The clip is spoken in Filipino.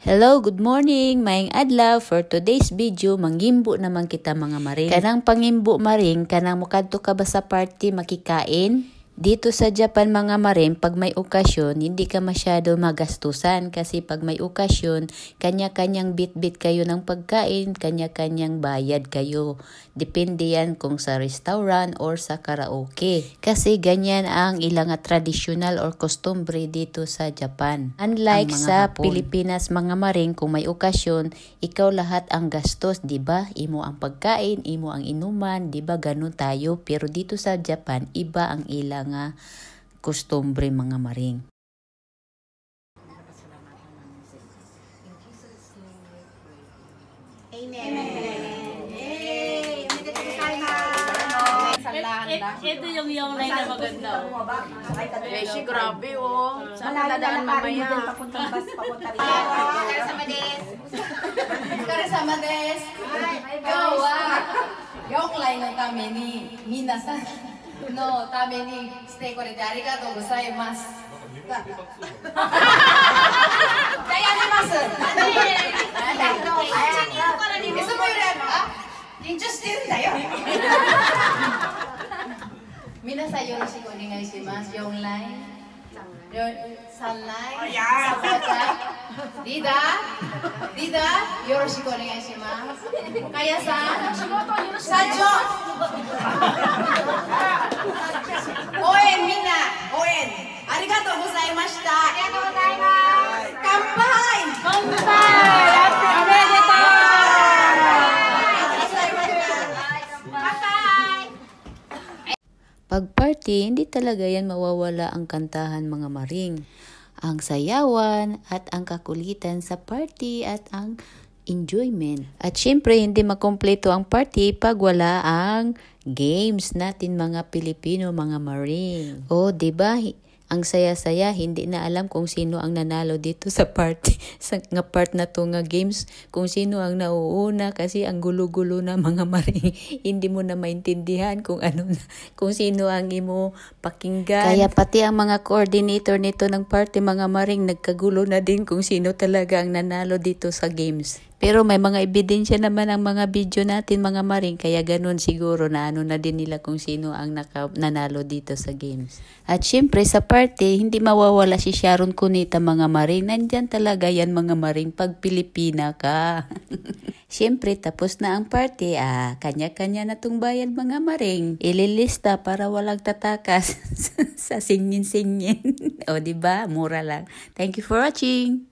Hello, good morning, maayong adlaw. For today's video, mangimbo naman kita mga maring. Kanang pangimbo maring, kanang mukadto ka ba sa party makikain? Dito sa Japan mga maring, pag may okasyon, hindi ka masyado magastusan kasi pag may okasyon, kanya-kanyang bit-bit kayo ng pagkain, kanya-kanyang bayad kayo. Depende yan kung sa restaurant or sa karaoke. Kasi ganyan ang ilang traditional or customary dito sa Japan. Unlike sa Hapon. Pilipinas mga maring, kung may okasyon, ikaw lahat ang gastos, di ba? Imo ang pagkain, imo ang inuman, di ba? Ganun tayo. Pero dito sa Japan, iba ang ilang nga costumbre mga maring. Amen. Ito yung line na maganda. Beshi, grabe oh. Saan dadaan mamaya? Karesama des. Yung line ng tami ni minasan. No, tami ni stay korete arigatou gozaimasu. Kaya namasu. Eso mo yun,緊張してるんだよ。皆さんよろしくお願いします。4ライン、3ライン、サポーター、リーダー、よろしくお願いします。かやさん、社長、応援みんな、応援ありがとうございました。ありがとうございます。乾杯。乾杯。おめでとう。Pag party, hindi talaga yan mawawala ang kantahan mga maring. Ang sayawan at ang kakulitan sa party at ang enjoyment. At syempre, hindi makompleto ang party pag wala ang games natin mga Pilipino, mga maring. O, diba? Ang saya-saya, hindi na alam kung sino ang nanalo dito sa party. Sa nga part na to nga games, kung sino ang nauuna kasi ang gulo-gulo na mga maring. Hindi mo na maintindihan kung ano na, kung sino ang imo pakinggan. Kaya pati ang mga coordinator nito ng party mga maring nagkagulo na din kung sino talaga ang nanalo dito sa games. Pero may mga ebidensya naman ang mga video natin mga maring, kaya ganun siguro na ano na din nila kung sino ang nanalo dito sa games. At syempre sa party, hindi mawawala si Sharon Cunita mga maring. Nandyan talaga yan mga maring pag Pilipina ka. Syempre tapos na ang party, kanya-kanya na tong bayad mga maring. Ililista para walang tatakas sa singin-singin. O diba? Mura lang. Thank you for watching.